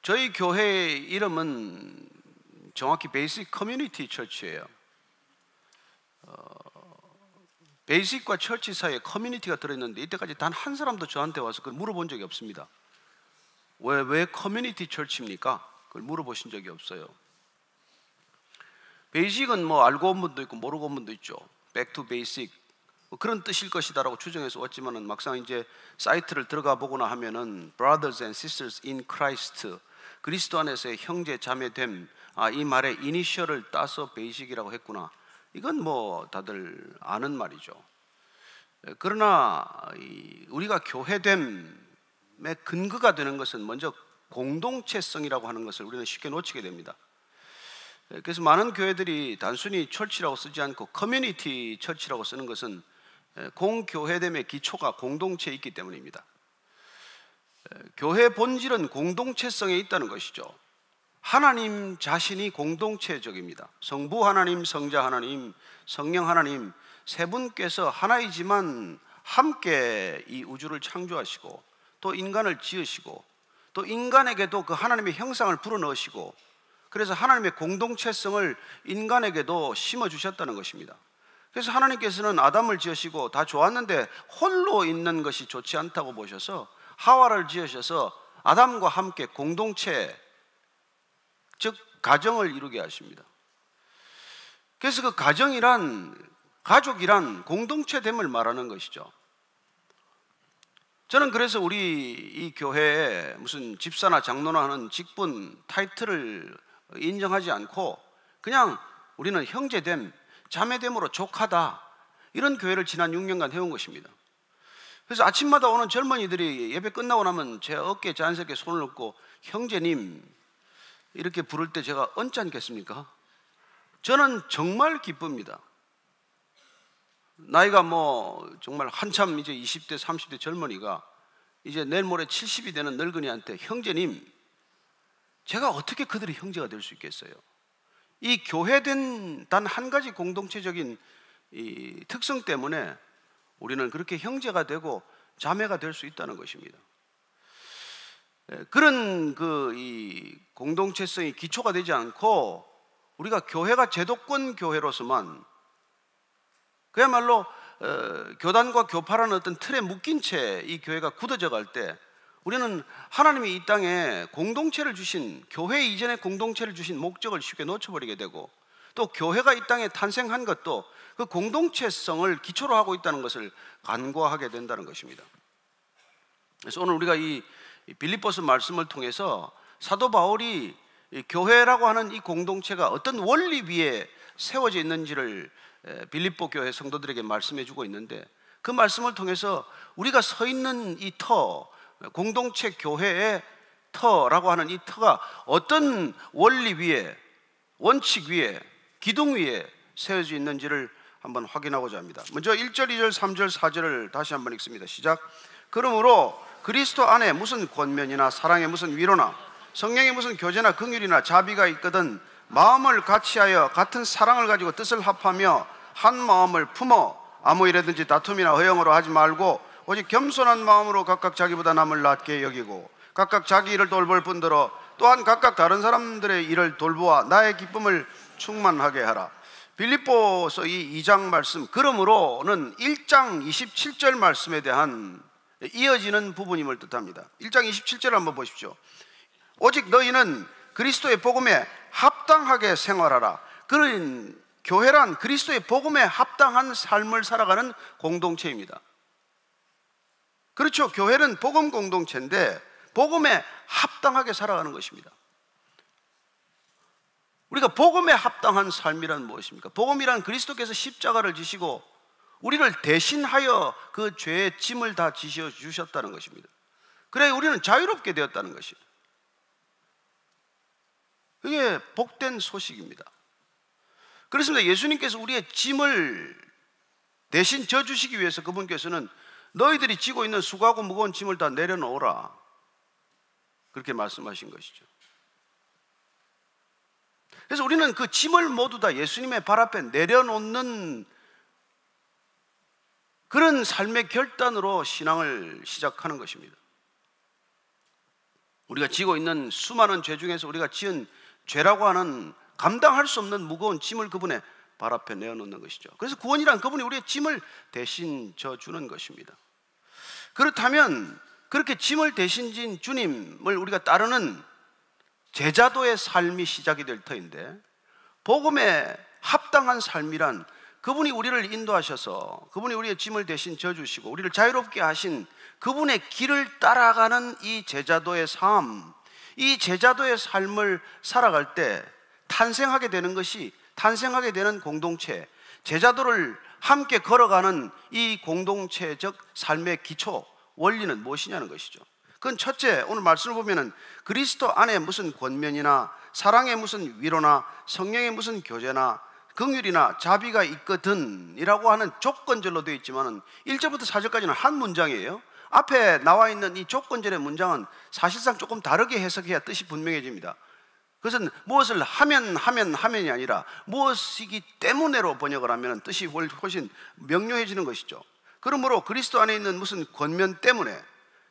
저희 교회의 이름은 정확히 베이직 커뮤니티 처치예요. 베이직과 처치 사이에 커뮤니티가 들어있는데 이때까지 단 한 사람도 저한테 와서 그걸 물어본 적이 없습니다. 왜 커뮤니티 처치입니까? 그걸 물어보신 적이 없어요. 베이직은 뭐 알고 온 분도 있고 모르고 온 분도 있죠. Back to basic 뭐 그런 뜻일 것이다라고 추정해서 왔지만은 막상 이제 사이트를 들어가 보거나 하면은 Brothers and Sisters in Christ, 그리스도 안에서의 형제 자매됨, 이 말의 이니셜을 따서 베이직이라고 했구나. 이건 뭐 다들 아는 말이죠. 그러나 우리가 교회됨의 근거가 되는 것은 먼저 공동체성이라고 하는 것을 우리는 쉽게 놓치게 됩니다. 그래서 많은 교회들이 단순히 철치라고 쓰지 않고 커뮤니티 철치라고 쓰는 것은 공교회됨의 기초가 공동체에 있기 때문입니다. 교회 본질은 공동체성에 있다는 것이죠. 하나님 자신이 공동체적입니다. 성부 하나님, 성자 하나님, 성령 하나님 세 분께서 하나이지만 함께 이 우주를 창조하시고 또 인간을 지으시고 또 인간에게도 그 하나님의 형상을 불어넣으시고 그래서 하나님의 공동체성을 인간에게도 심어주셨다는 것입니다. 그래서 하나님께서는 아담을 지으시고 다 좋았는데 홀로 있는 것이 좋지 않다고 보셔서 하와를 지으셔서 아담과 함께 공동체, 즉 가정을 이루게 하십니다. 그래서 그 가족이란 공동체됨을 말하는 것이죠. 저는 그래서 우리 이 교회에 무슨 집사나 장로나 하는 직분, 타이틀을 인정하지 않고 그냥 우리는 형제됨, 자매됨으로 족하다, 이런 교회를 지난 6년간 해온 것입니다. 그래서 아침마다 오는 젊은이들이 예배 끝나고 나면 제 어깨에 자연스럽게 손을 얹고 형제님 이렇게 부를 때 제가 얹지 않겠습니까? 저는 정말 기쁩니다. 나이가 뭐 정말 한참 이제 20대 30대 젊은이가 이제 내일 모레 70이 되는 늙은이한테 형제님, 제가 어떻게 그들의 형제가 될 수 있겠어요? 이 교회된 단 한 가지 공동체적인 이 특성 때문에 우리는 그렇게 형제가 되고 자매가 될 수 있다는 것입니다. 그런 이 공동체성이 기초가 되지 않고 우리가 교회가 제도권 교회로서만 그야말로 교단과 교파라는 어떤 틀에 묶인 채 이 교회가 굳어져 갈 때 우리는 하나님이 이 땅에 공동체를 주신, 교회 이전에 공동체를 주신 목적을 쉽게 놓쳐버리게 되고 또 교회가 이 땅에 탄생한 것도 그 공동체성을 기초로 하고 있다는 것을 간과하게 된다는 것입니다. 그래서 오늘 우리가 이 빌립보서 말씀을 통해서 사도 바울이 이 교회라고 하는 이 공동체가 어떤 원리 위에 세워져 있는지를 빌립보 교회 성도들에게 말씀해 주고 있는데, 그 말씀을 통해서 우리가 서 있는 이 터, 공동체 교회의 터라고 하는 이 터가 어떤 원리 위에, 원칙 위에, 기둥 위에 세워져 있는지를 한번 확인하고자 합니다. 먼저 1절, 2절, 3절, 4절을 다시 한번 읽습니다. 시작. 그러므로 그리스도 안에 무슨 권면이나 사랑에 무슨 위로나 성령에 무슨 교제나 긍휼이나 자비가 있거든 마음을 같이하여 같은 사랑을 가지고 뜻을 합하며 한 마음을 품어 아무 일에든지 다툼이나 허영으로 하지 말고 오직 겸손한 마음으로 각각 자기보다 남을 낮게 여기고 각각 자기 일을 돌볼 뿐더러 또한 각각 다른 사람들의 일을 돌보아 나의 기쁨을 충만하게 하라. 빌립보서 이 2장 말씀, 그러므로는 1장 27절 말씀에 대한 이어지는 부분임을 뜻합니다. 1장 27절 한번 보십시오. 오직 너희는 그리스도의 복음에 합당하게 생활하라. 그런 교회란 그리스도의 복음에 합당한 삶을 살아가는 공동체입니다. 그렇죠. 교회는 복음 공동체인데 복음에 합당하게 살아가는 것입니다. 우리가 복음에 합당한 삶이란 무엇입니까? 복음이란 그리스도께서 십자가를 지시고 우리를 대신하여 그 죄의 짐을 다 지셔 주셨다는 것입니다. 그래 우리는 자유롭게 되었다는 것입니다. 그게 복된 소식입니다. 그렇습니다. 예수님께서 우리의 짐을 대신 져주시기 위해서 그분께서는 너희들이 지고 있는 수고하고 무거운 짐을 다 내려놓으라, 그렇게 말씀하신 것이죠. 그래서 우리는 그 짐을 모두 다 예수님의 발 앞에 내려놓는 그런 삶의 결단으로 신앙을 시작하는 것입니다. 우리가 지고 있는 수많은 죄 중에서 우리가 지은 죄라고 하는 감당할 수 없는 무거운 짐을 그분의 발 앞에 내어놓는 것이죠. 그래서 구원이란 그분이 우리의 짐을 대신 져주는 것입니다. 그렇다면 그렇게 짐을 대신 진 주님을 우리가 따르는 제자도의 삶이 시작이 될 터인데, 복음에 합당한 삶이란 그분이 우리를 인도하셔서 그분이 우리의 짐을 대신 져주시고 우리를 자유롭게 하신 그분의 길을 따라가는 이 제자도의 삶, 이 제자도의 삶을 살아갈 때 탄생하게 되는 공동체, 제자도를 함께 걸어가는 이 공동체적 삶의 기초 원리는 무엇이냐는 것이죠. 그건 첫째, 오늘 말씀을 보면은 그리스도 안에 무슨 권면이나 사랑의 무슨 위로나 성령의 무슨 교제나 긍휼이나 자비가 있거든 이라고 하는 조건절로 되어 있지만은 1절부터 4절까지는 한 문장이에요. 앞에 나와 있는 이 조건절의 문장은 사실상 조금 다르게 해석해야 뜻이 분명해집니다. 그것은 무엇을 하면이 아니라 무엇이기 때문에로 번역을 하면 뜻이 훨씬 명료해지는 것이죠. 그러므로 그리스도 안에 있는 무슨 권면 때문에,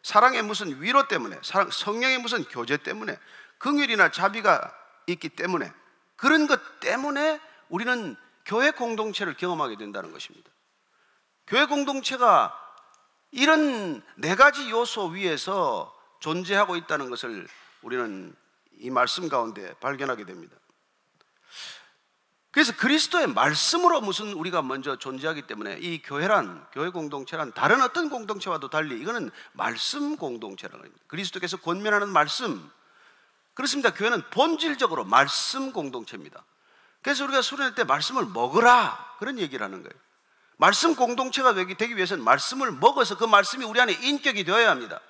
사랑의 무슨 위로 때문에, 성령의 무슨 교제 때문에, 긍휼이나 자비가 있기 때문에, 그런 것 때문에 우리는 교회 공동체를 경험하게 된다는 것입니다. 교회 공동체가 이런 네 가지 요소 위에서 존재하고 있다는 것을 우리는 이 말씀 가운데 발견하게 됩니다. 그래서 그리스도의 말씀으로 우리가 먼저 존재하기 때문에 이 교회 공동체란 다른 어떤 공동체와도 달리 이거는 말씀 공동체라는 겁니다. 그리스도께서 권면하는 말씀, 그렇습니다. 교회는 본질적으로 말씀 공동체입니다. 그래서 우리가 수련회 때 말씀을 먹으라 그런 얘기를 하는 거예요. 말씀 공동체가 되기 위해서는 말씀을 먹어서 그 말씀이 우리 안에 인격이 되어야 합니다.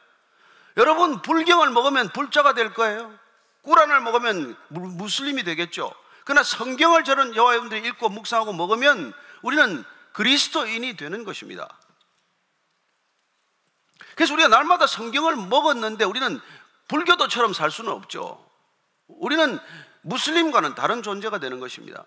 여러분, 불경을 먹으면 불자가 될 거예요. 꾸란을 먹으면 무슬림이 되겠죠. 그러나 성경을 저런 여러분들이 읽고 묵상하고 먹으면 우리는 그리스도인이 되는 것입니다. 그래서 우리가 날마다 성경을 먹었는데 우리는 불교도처럼 살 수는 없죠. 우리는 무슬림과는 다른 존재가 되는 것입니다.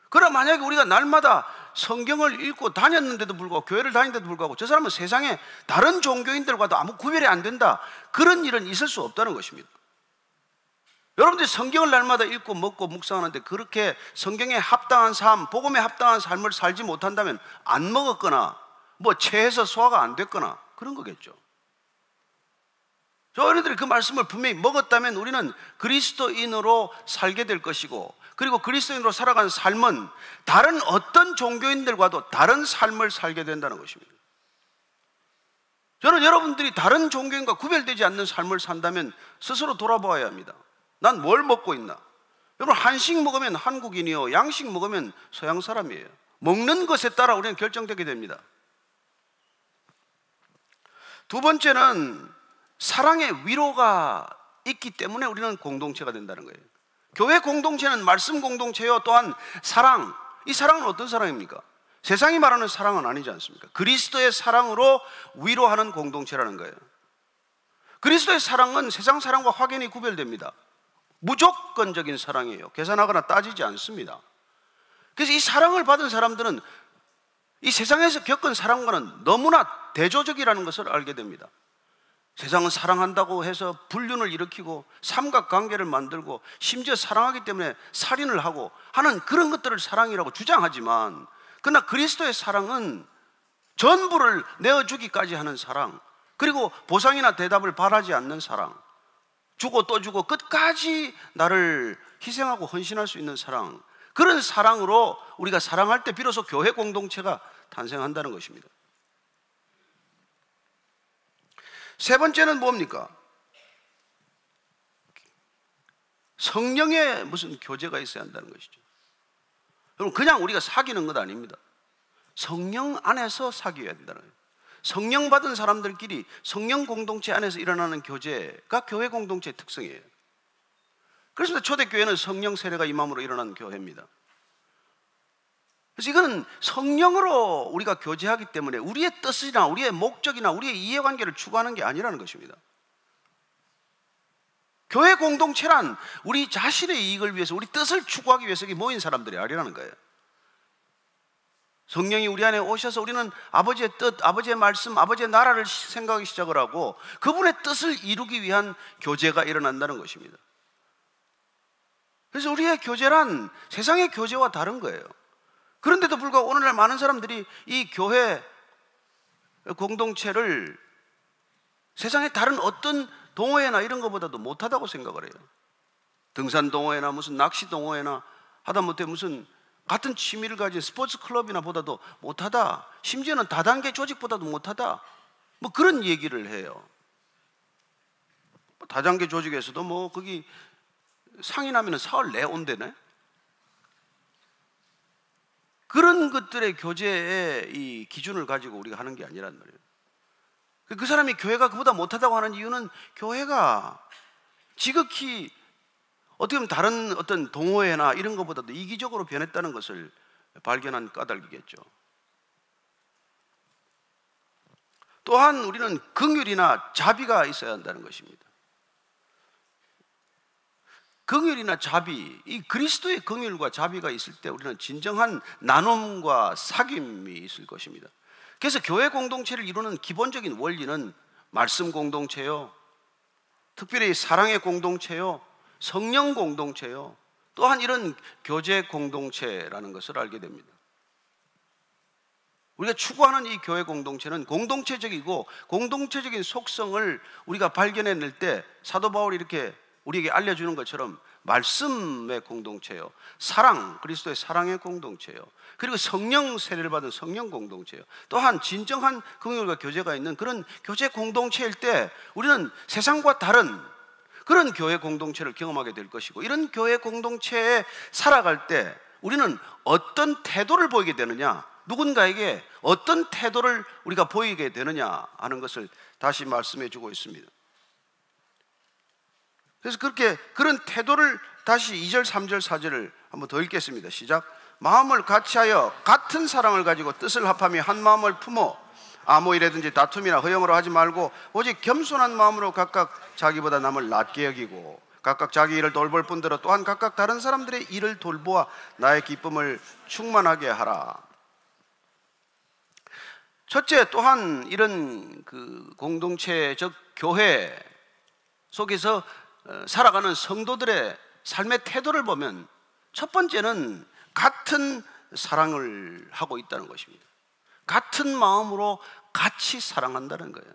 그러나 만약에 우리가 날마다 성경을 읽고 다녔는데도 불구하고, 교회를 다니는데도 불구하고 저 사람은 세상에 다른 종교인들과도 아무 구별이 안 된다, 그런 일은 있을 수 없다는 것입니다. 여러분들이 성경을 날마다 읽고 먹고 묵상하는데 그렇게 성경에 합당한 삶, 복음에 합당한 삶을 살지 못한다면 안 먹었거나 체해서 소화가 안 됐거나 그런 거겠죠. 저희들이 그 말씀을 분명히 먹었다면 우리는 그리스도인으로 살게 될 것이고, 그리고 그리스도인으로 살아가는 삶은 다른 어떤 종교인들과도 다른 삶을 살게 된다는 것입니다. 저는 여러분들이 다른 종교인과 구별되지 않는 삶을 산다면 스스로 돌아보아야 합니다. 난 뭘 먹고 있나? 여러분, 한식 먹으면 한국인이요, 양식 먹으면 서양 사람이에요. 먹는 것에 따라 우리는 결정되게 됩니다. 두 번째는 사랑의 위로가 있기 때문에 우리는 공동체가 된다는 거예요. 교회 공동체는 말씀 공동체요, 또한 사랑. 이 사랑은 어떤 사랑입니까? 세상이 말하는 사랑은 아니지 않습니까? 그리스도의 사랑으로 위로하는 공동체라는 거예요. 그리스도의 사랑은 세상 사랑과 확연히 구별됩니다. 무조건적인 사랑이에요. 계산하거나 따지지 않습니다. 그래서 이 사랑을 받은 사람들은 이 세상에서 겪은 사랑과는 너무나 대조적이라는 것을 알게 됩니다. 세상은 사랑한다고 해서 불륜을 일으키고 삼각관계를 만들고 심지어 사랑하기 때문에 살인을 하고 하는 그런 것들을 사랑이라고 주장하지만, 그러나 그리스도의 사랑은 전부를 내어주기까지 하는 사랑, 그리고 보상이나 대답을 바라지 않는 사랑, 주고 또 주고 끝까지 나를 희생하고 헌신할 수 있는 사랑, 그런 사랑으로 우리가 사랑할 때 비로소 교회 공동체가 탄생한다는 것입니다. 세 번째는 뭡니까? 성령의 무슨 교제가 있어야 한다는 것이죠. 여러분, 그냥 우리가 사귀는 것 아닙니다. 성령 안에서 사귀어야 된다는 거예요. 성령 받은 사람들끼리 성령 공동체 안에서 일어나는 교제가 교회 공동체의 특성이에요. 그래서 초대교회는 성령 세례가 임함으로 일어난 교회입니다. 그래서 이거는 성령으로 우리가 교제하기 때문에 우리의 뜻이나 우리의 목적이나 우리의 이해관계를 추구하는 게 아니라는 것입니다. 교회 공동체란 우리 자신의 이익을 위해서, 우리 뜻을 추구하기 위해서 모인 사람들이 아니라는 거예요. 성령이 우리 안에 오셔서 우리는 아버지의 뜻, 아버지의 말씀, 아버지의 나라를 생각하기 시작을 하고 그분의 뜻을 이루기 위한 교제가 일어난다는 것입니다. 그래서 우리의 교제란 세상의 교제와 다른 거예요. 그런데도 불구하고 오늘날 많은 사람들이 이 교회 공동체를 세상의 다른 어떤 동호회나 이런 것보다도 못하다고 생각을 해요. 등산 동호회나 무슨 낚시 동호회나 하다못해 무슨 같은 취미를 가진 스포츠 클럽이나 보다도 못하다, 심지어는 다단계 조직보다도 못하다, 뭐 그런 얘기를 해요. 다단계 조직에서도 뭐 거기 상이 나면 사흘 내 온대네. 그런 것들의 교제의 이 기준을 가지고 우리가 하는 게 아니란 말이에요. 그 사람이 교회가 그보다 못하다고 하는 이유는 교회가 지극히 어떻게 보면 다른 어떤 동호회나 이런 것보다도 이기적으로 변했다는 것을 발견한 까닭이겠죠. 또한 우리는 긍휼이나 자비가 있어야 한다는 것입니다. 긍휼이나 자비, 이 그리스도의 긍휼과 자비가 있을 때 우리는 진정한 나눔과 사귐이 있을 것입니다. 그래서 교회 공동체를 이루는 기본적인 원리는 말씀 공동체요, 특별히 사랑의 공동체요, 성령 공동체요, 또한 이런 교제 공동체라는 것을 알게 됩니다. 우리가 추구하는 이 교회 공동체는 공동체적이고 공동체적인 속성을 우리가 발견해낼 때 사도 바울이 이렇게 우리에게 알려주는 것처럼 말씀의 공동체요, 사랑, 그리스도의 사랑의 공동체요, 그리고 성령 세례를 받은 성령 공동체요, 또한 진정한 긍휼과 교제가 있는 그런 교제 공동체일 때 우리는 세상과 다른 그런 교회 공동체를 경험하게 될 것이고, 이런 교회 공동체에 살아갈 때 우리는 어떤 태도를 보이게 되느냐, 누군가에게 어떤 태도를 우리가 보이게 되느냐 하는 것을 다시 말씀해 주고 있습니다. 그래서 그런 태도를 다시 2절, 3절, 4절을 한번 더 읽겠습니다. 시작. 마음을 같이하여 같은 사랑을 가지고 뜻을 합하며 한 마음을 품어 아무 일에든지 다툼이나 허영으로 하지 말고 오직 겸손한 마음으로 각각 자기보다 남을 낮게 여기고 각각 자기 일을 돌볼 뿐더러 또한 각각 다른 사람들의 일을 돌보아 나의 기쁨을 충만하게 하라. 첫째, 또한 이런 그 공동체적 교회 속에서 살아가는 성도들의 삶의 태도를 보면 첫 번째는 같은 사랑을 하고 있다는 것입니다. 같은 마음으로 같이 사랑한다는 거예요.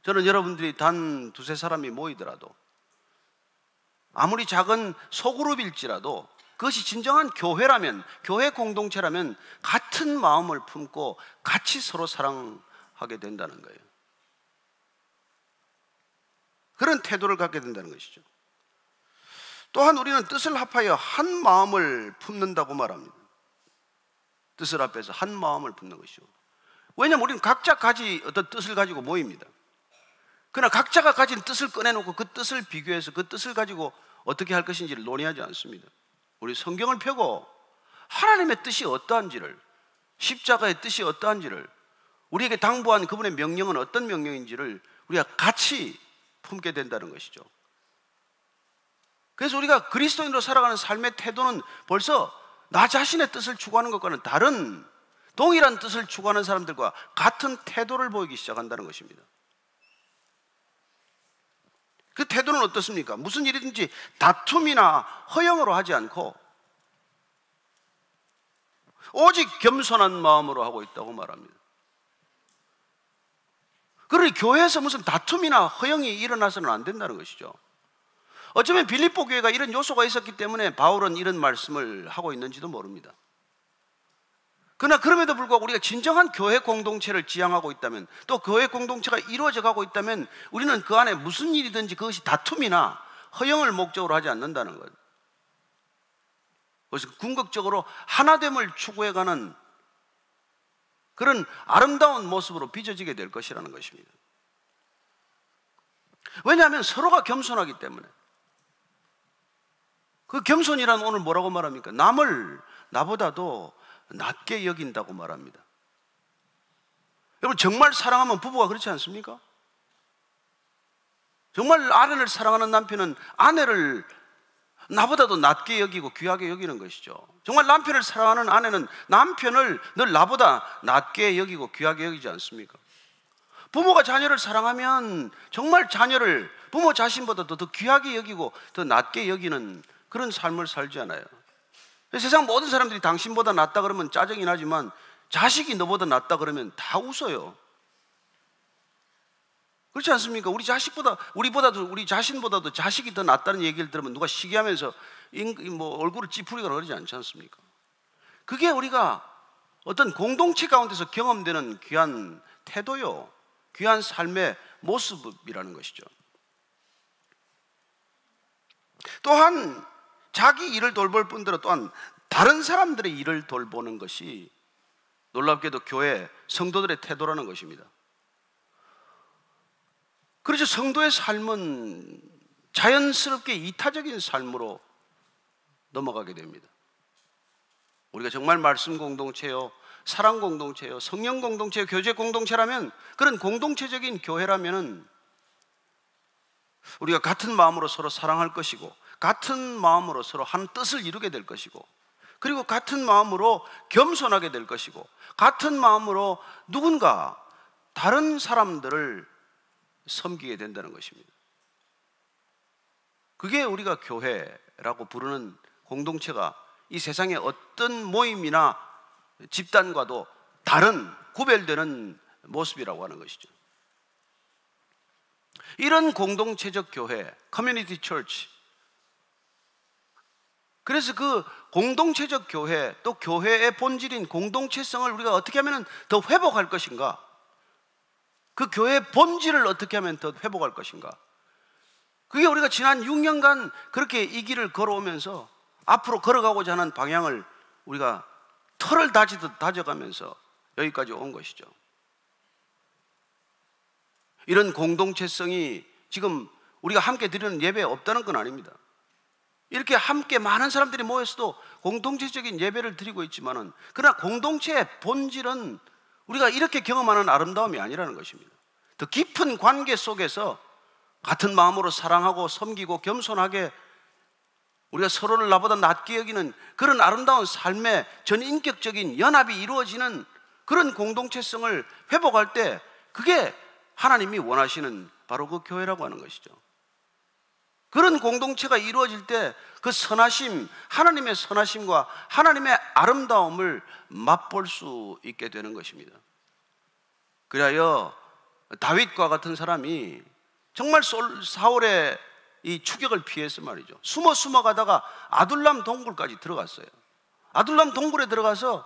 저는 여러분들이 단 두세 사람이 모이더라도 아무리 작은 소그룹일지라도 그것이 진정한 교회라면, 교회 공동체라면 같은 마음을 품고 같이 서로 사랑하게 된다는 거예요. 그런 태도를 갖게 된다는 것이죠. 또한 우리는 뜻을 합하여 한 마음을 품는다고 말합니다. 뜻을 합해서 한 마음을 품는 것이죠. 왜냐하면 우리는 각자 가지 어떤 뜻을 가지고 모입니다. 그러나 각자가 가진 뜻을 꺼내놓고 그 뜻을 비교해서 그 뜻을 가지고 어떻게 할 것인지를 논의하지 않습니다. 우리 성경을 펴고 하나님의 뜻이 어떠한지를, 십자가의 뜻이 어떠한지를, 우리에게 당부한 그분의 명령은 어떤 명령인지를 우리가 같이 품게 된다는 것이죠. 그래서 우리가 그리스도인으로 살아가는 삶의 태도는 벌써 나 자신의 뜻을 추구하는 것과는 다른 동일한 뜻을 추구하는 사람들과 같은 태도를 보이기 시작한다는 것입니다. 그 태도는 어떻습니까? 무슨 일이든지 다툼이나 허영으로 하지 않고 오직 겸손한 마음으로 하고 있다고 말합니다. 그러니 교회에서 무슨 다툼이나 허영이 일어나서는 안 된다는 것이죠. 어쩌면 빌립보 교회가 이런 요소가 있었기 때문에 바울은 이런 말씀을 하고 있는지도 모릅니다. 그러나 그럼에도 불구하고 우리가 진정한 교회 공동체를 지향하고 있다면, 또 교회 공동체가 이루어져 가고 있다면 우리는 그 안에 무슨 일이든지 그것이 다툼이나 허영을 목적으로 하지 않는다는 거예요. 그래서 궁극적으로 하나됨을 추구해가는 그런 아름다운 모습으로 빚어지게 될 것이라는 것입니다. 왜냐하면 서로가 겸손하기 때문에. 그 겸손이란 오늘 뭐라고 말합니까? 남을 나보다도 낮게 여긴다고 말합니다. 여러분, 정말 사랑하면 부부가 그렇지 않습니까? 정말 아내를 사랑하는 남편은 아내를 나보다도 낮게 여기고 귀하게 여기는 것이죠. 정말 남편을 사랑하는 아내는 남편을 늘 나보다 낮게 여기고 귀하게 여기지 않습니까? 부모가 자녀를 사랑하면 정말 자녀를 부모 자신보다도 더 귀하게 여기고 더 낮게 여기는 그런 삶을 살지 않아요. 세상 모든 사람들이 당신보다 낫다 그러면 짜증이 나지만 자식이 너보다 낫다 그러면 다 웃어요. 그렇지 않습니까? 우리 자신보다도 자식이 더 낫다는 얘기를 들으면 누가 시기하면서 얼굴을 찌푸리거나 그러지 않지 않습니까? 그게 우리가 어떤 공동체 가운데서 경험되는 귀한 태도요, 귀한 삶의 모습이라는 것이죠. 또한 자기 일을 돌볼 뿐더러 또한 다른 사람들의 일을 돌보는 것이 놀랍게도 교회 성도들의 태도라는 것입니다. 그래서 성도의 삶은 자연스럽게 이타적인 삶으로 넘어가게 됩니다. 우리가 정말 말씀 공동체요, 사랑 공동체요, 성령 공동체요, 교제 공동체라면, 그런 공동체적인 교회라면 우리가 같은 마음으로 서로 사랑할 것이고, 같은 마음으로 서로 한 뜻을 이루게 될 것이고, 그리고 같은 마음으로 겸손하게 될 것이고, 같은 마음으로 누군가 다른 사람들을 섬기게 된다는 것입니다. 그게 우리가 교회라고 부르는 공동체가 이 세상의 어떤 모임이나 집단과도 다른 구별되는 모습이라고 하는 것이죠. 이런 공동체적 교회, 커뮤니티 처치, 그래서 그 공동체적 교회, 또 교회의 본질인 공동체성을 우리가 어떻게 하면 더 회복할 것인가, 그 교회의 본질을 어떻게 하면 더 회복할 것인가, 그게 우리가 지난 6년간 그렇게 이 길을 걸어오면서 앞으로 걸어가고자 하는 방향을 우리가 털을 다지듯 다져가면서 여기까지 온 것이죠. 이런 공동체성이 지금 우리가 함께 드리는 예배에 없다는 건 아닙니다. 이렇게 함께 많은 사람들이 모여서도 공동체적인 예배를 드리고 있지만은, 그러나 공동체의 본질은 우리가 이렇게 경험하는 아름다움이 아니라는 것입니다. 더 깊은 관계 속에서 같은 마음으로 사랑하고 섬기고 겸손하게 우리가 서로를 나보다 낮게 여기는 그런 아름다운 삶의 전인격적인 연합이 이루어지는 그런 공동체성을 회복할 때, 그게 하나님이 원하시는 바로 그 교회라고 하는 것이죠. 그런 공동체가 이루어질 때 그 선하심, 하나님의 선하심과 하나님의 아름다움을 맛볼 수 있게 되는 것입니다. 그리하여 다윗과 같은 사람이 정말 사울의 이 추격을 피해서 말이죠, 숨어 가다가 아둘람 동굴까지 들어갔어요. 아둘람 동굴에 들어가서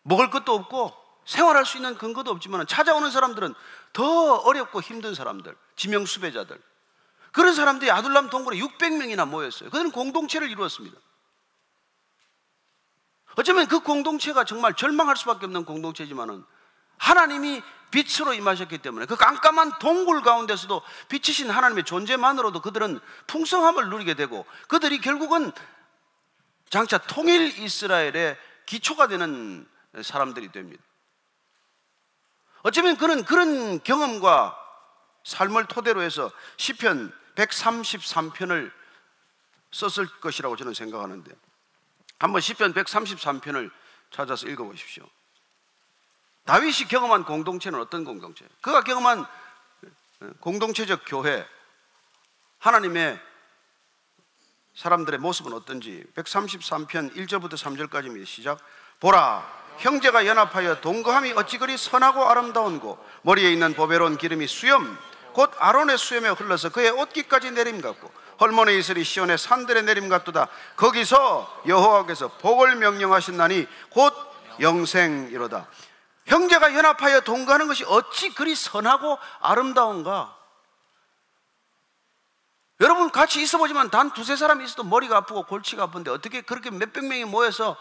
먹을 것도 없고 생활할 수 있는 근거도 없지만 찾아오는 사람들은 더 어렵고 힘든 사람들, 지명 수배자들, 그런 사람들이 아둘람 동굴에 600명이나 모였어요. 그들은 공동체를 이루었습니다. 어쩌면 그 공동체가 정말 절망할 수밖에 없는 공동체지만은 하나님이 빛으로 임하셨기 때문에 그 깜깜한 동굴 가운데서도 빛이신 하나님의 존재만으로도 그들은 풍성함을 누리게 되고, 그들이 결국은 장차 통일 이스라엘의 기초가 되는 사람들이 됩니다. 어쩌면 그는 그런 경험과 삶을 토대로 해서 시편 133편을 썼을 것이라고 저는 생각하는데, 한번 시편 133편을 찾아서 읽어보십시오. 다윗이 경험한 공동체는 어떤 공동체예요? 그가 경험한 공동체적 교회, 하나님의 사람들의 모습은 어떤지 133편 1절부터 3절까지입니다. 시작. 보라, 형제가 연합하여 동거함이 어찌 그리 선하고 아름다운고, 머리에 있는 보배로운 기름이 수염 곧 아론의 수염에 흘러서 그의 옷깃까지 내림 같고, 헐몬의 이슬이 시온의 산들에 내림 같도다. 거기서 여호와께서 복을 명령하신다니 곧 영생이로다. 형제가 연합하여 동거하는 것이 어찌 그리 선하고 아름다운가. 여러분 같이 있어보지만 단 두세 사람이 있어도 머리가 아프고 골치가 아픈데 어떻게 그렇게 몇백 명이 모여서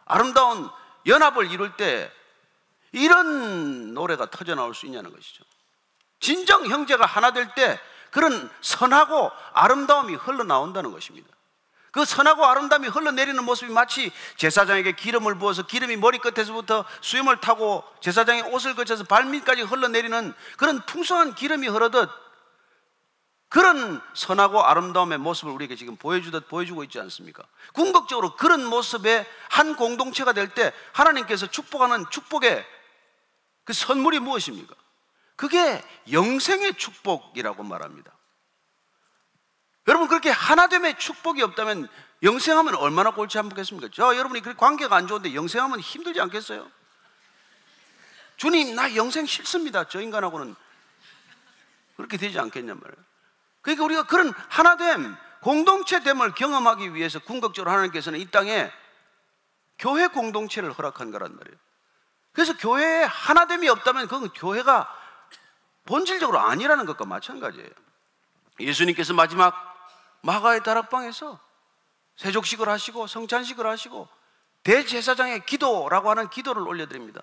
아름다운 연합을 이룰 때 이런 노래가 터져나올 수 있냐는 것이죠. 진정 형제가 하나 될 때 그런 선하고 아름다움이 흘러나온다는 것입니다. 그 선하고 아름다움이 흘러내리는 모습이 마치 제사장에게 기름을 부어서 기름이 머리끝에서부터 수염을 타고 제사장의 옷을 거쳐서 발밑까지 흘러내리는 그런 풍성한 기름이 흐르듯, 그런 선하고 아름다움의 모습을 우리에게 지금 보여주고 있지 않습니까? 궁극적으로 그런 모습의 한 공동체가 될 때 하나님께서 축복하는 축복의 그 선물이 무엇입니까? 그게 영생의 축복이라고 말합니다. 여러분, 그렇게 하나됨의 축복이 없다면 영생하면 얼마나 골치 아프겠습니까? 여러분이 그렇게 관계가 안 좋은데 영생하면 힘들지 않겠어요? 주님, 나 영생 싫습니다. 저 인간하고는 그렇게 되지 않겠냔 말이에요. 그러니까 우리가 그런 하나됨, 공동체됨을 경험하기 위해서 궁극적으로 하나님께서는 이 땅에 교회 공동체를 허락한 거란 말이에요. 그래서 교회에 하나됨이 없다면 그건 교회가 본질적으로 아니라는 것과 마찬가지예요. 예수님께서 마지막 마가의 다락방에서 세족식을 하시고 성찬식을 하시고 대제사장의 기도라고 하는 기도를 올려드립니다.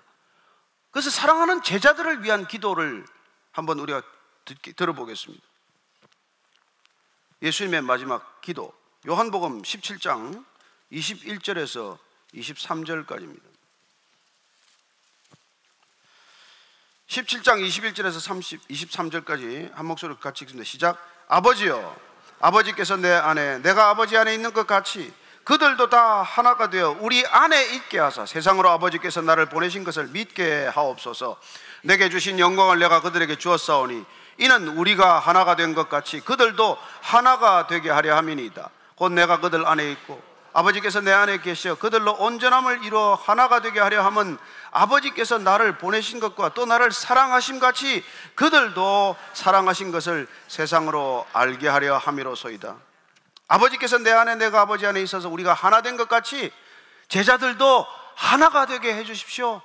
그래서 사랑하는 제자들을 위한 기도를 한번 우리가 들어보겠습니다. 예수님의 마지막 기도, 요한복음 17장 21절에서 23절까지입니다. 17장 21절에서 23절까지 한 목소리로 같이 읽습니다. 시작. 아버지여, 아버지께서 내 안에, 내가 아버지 안에 있는 것 같이 그들도 다 하나가 되어 우리 안에 있게 하사 세상으로 아버지께서 나를 보내신 것을 믿게 하옵소서. 내게 주신 영광을 내가 그들에게 주었사오니 이는 우리가 하나가 된 것 같이 그들도 하나가 되게 하려 함이니이다. 곧 내가 그들 안에 있고 아버지께서 내 안에 계시어 그들로 온전함을 이루어 하나가 되게 하려 함은 아버지께서 나를 보내신 것과 또 나를 사랑하심 같이 그들도 사랑하신 것을 세상으로 알게 하려 함이로소이다. 아버지께서 내 안에 내가 아버지 안에 있어서 우리가 하나 된 것 같이 제자들도 하나가 되게 해주십시오.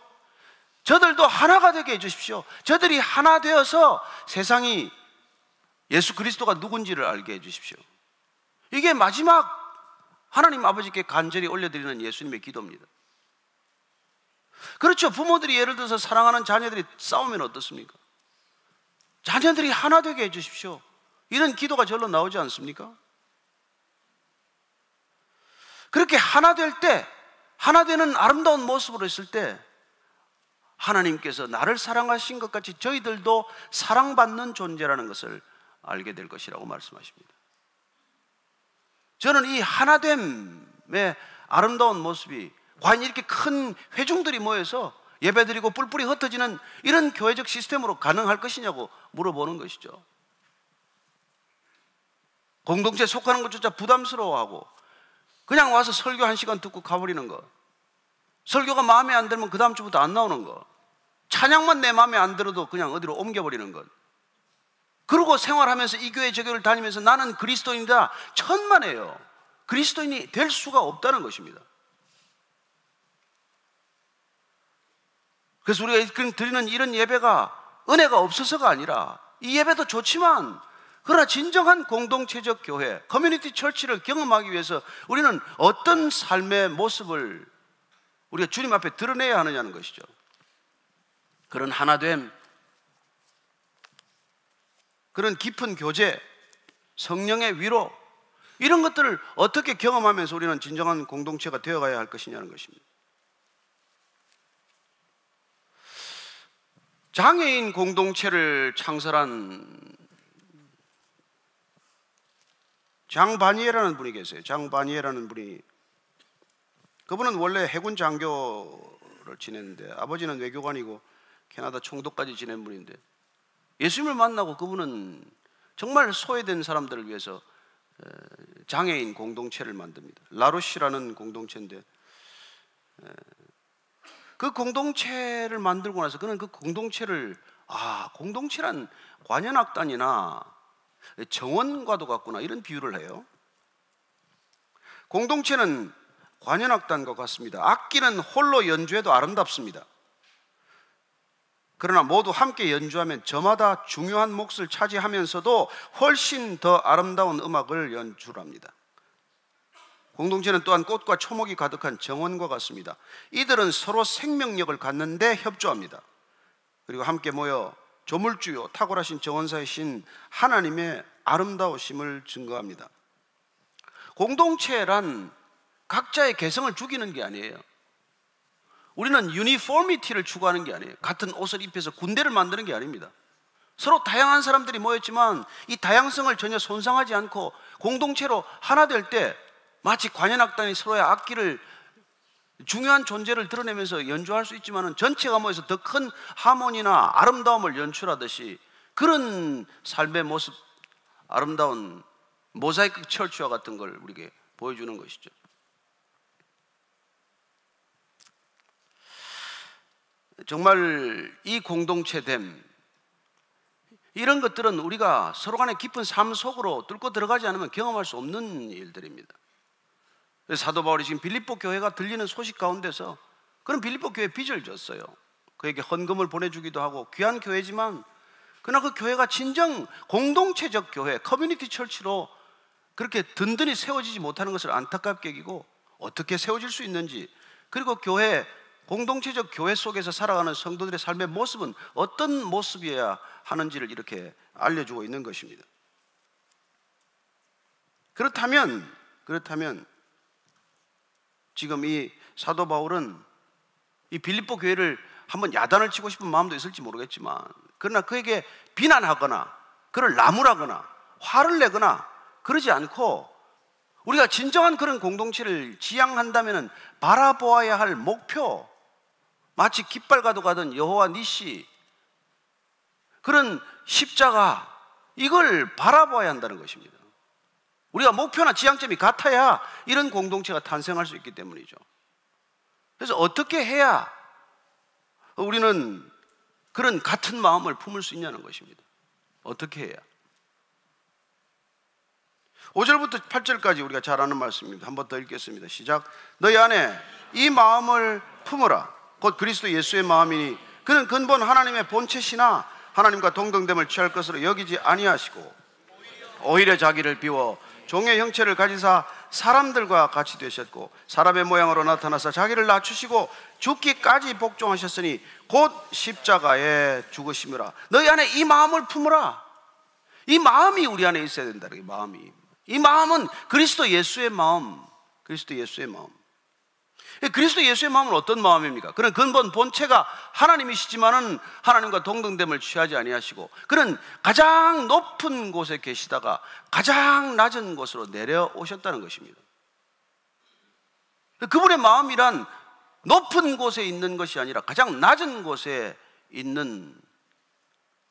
저들도 하나가 되게 해주십시오. 저들이 하나 되어서 세상이 예수 그리스도가 누군지를 알게 해주십시오. 이게 마지막 하나님 아버지께 간절히 올려드리는 예수님의 기도입니다. 그렇죠. 부모들이 예를 들어서 사랑하는 자녀들이 싸우면 어떻습니까? 자녀들이 하나 되게 해주십시오. 이런 기도가 절로 나오지 않습니까? 그렇게 하나 될 때, 하나 되는 아름다운 모습으로 있을 때 하나님께서 나를 사랑하신 것 같이 저희들도 사랑받는 존재라는 것을 알게 될 것이라고 말씀하십니다. 저는 이 하나됨의 아름다운 모습이 과연 이렇게 큰 회중들이 모여서 예배드리고 뿔뿔이 흩어지는 이런 교회적 시스템으로 가능할 것이냐고 물어보는 것이죠. 공동체에 속하는 것조차 부담스러워하고 그냥 와서 설교 1시간 듣고 가버리는 것, 설교가 마음에 안 들면 그 다음 주부터 안 나오는 것, 찬양만 내 마음에 안 들어도 그냥 어디로 옮겨버리는 것, 그러고 생활하면서 이 교회 저 교회를 다니면서 나는 그리스도인이다, 천만에요. 그리스도인이 될 수가 없다는 것입니다. 그래서 우리가 드리는 이런 예배가 은혜가 없어서가 아니라 이 예배도 좋지만 그러나 진정한 공동체적 교회, 커뮤니티 처치를 경험하기 위해서 우리는 어떤 삶의 모습을 우리가 주님 앞에 드러내야 하느냐는 것이죠. 그런 하나됨, 그런 깊은 교제, 성령의 위로, 이런 것들을 어떻게 경험하면서 우리는 진정한 공동체가 되어가야 할 것이냐는 것입니다. 장애인 공동체를 창설한 장바니에라는 분이 계세요. 장바니에라는 분이, 그분은 원래 해군 장교를 지냈는데 아버지는 외교관이고 캐나다 총독까지 지낸 분인데 예수님을 만나고 그분은 정말 소외된 사람들을 위해서 장애인 공동체를 만듭니다. 라루시라는 공동체인데 그 공동체를 만들고 나서 그는 그 공동체를 공동체란 관현악단이나 정원과도 같구나 이런 비유를 해요. 공동체는 관현악단과 같습니다. 악기는 홀로 연주해도 아름답습니다. 그러나 모두 함께 연주하면 저마다 중요한 몫을 차지하면서도 훨씬 더 아름다운 음악을 연출합니다. 공동체는 또한 꽃과 초목이 가득한 정원과 같습니다. 이들은 서로 생명력을 갖는데 협조합니다. 그리고 함께 모여 조물주요 탁월하신 정원사이신 하나님의 아름다우심을 증거합니다. 공동체란 각자의 개성을 죽이는 게 아니에요. 우리는 유니포미티를 추구하는 게 아니에요. 같은 옷을 입혀서 군대를 만드는 게 아닙니다. 서로 다양한 사람들이 모였지만 이 다양성을 전혀 손상하지 않고 공동체로 하나 될 때 마치 관현악단이 서로의 악기를 중요한 존재를 드러내면서 연주할 수 있지만 전체가 모여서 더 큰 하모니나 아름다움을 연출하듯이 그런 삶의 모습, 아름다운 모자이크 철치와 같은 걸 우리에게 보여주는 것이죠. 정말 이 공동체됨, 이런 것들은 우리가 서로 간의 깊은 삶 속으로 뚫고 들어가지 않으면 경험할 수 없는 일들입니다. 사도 바울이 지금 빌립보 교회가 들리는 소식 가운데서 그런 빌립보 교회에 빚을 졌어요. 그에게 헌금을 보내주기도 하고 귀한 교회지만 그러나 그 교회가 진정 공동체적 교회, 커뮤니티 철치로 그렇게 든든히 세워지지 못하는 것을 안타깝게 여기고 어떻게 세워질 수 있는지, 그리고 교회, 공동체적 교회 속에서 살아가는 성도들의 삶의 모습은 어떤 모습이어야 하는지를 이렇게 알려주고 있는 것입니다. 그렇다면 지금 이 사도 바울은 이 빌립보 교회를 한번 야단을 치고 싶은 마음도 있을지 모르겠지만, 그러나 그에게 비난하거나 그를 나무라거나 화를 내거나 그러지 않고, 우리가 진정한 그런 공동체를 지향한다면 바라보아야 할 목표, 마치 깃발가도 가던 여호와 니시, 그런 십자가, 이걸 바라봐야 한다는 것입니다. 우리가 목표나 지향점이 같아야 이런 공동체가 탄생할 수 있기 때문이죠. 그래서 어떻게 해야 우리는 그런 같은 마음을 품을 수 있냐는 것입니다. 어떻게 해야? 5절부터 8절까지 우리가 잘 아는 말씀입니다. 한 번 더 읽겠습니다. 시작. 너희 안에 이 마음을 품으라. 곧 그리스도 예수의 마음이니 그는 근본 하나님의 본체시나 하나님과 동등됨을 취할 것으로 여기지 아니하시고 오히려 자기를 비워 종의 형체를 가지사 사람들과 같이 되셨고 사람의 모양으로 나타나서 자기를 낮추시고 죽기까지 복종하셨으니 곧 십자가에 죽으심이라. 너희 안에 이 마음을 품으라. 이 마음이 우리 안에 있어야 된다. 이 마음은 그리스도 예수의 마음. 그리스도 예수의 마음. 그리스도 예수의 마음은 어떤 마음입니까? 그는 근본 본체가 하나님이시지만은 하나님과 동등됨을 취하지 아니하시고 그는 가장 높은 곳에 계시다가 가장 낮은 곳으로 내려오셨다는 것입니다. 그분의 마음이란 높은 곳에 있는 것이 아니라 가장 낮은 곳에 있는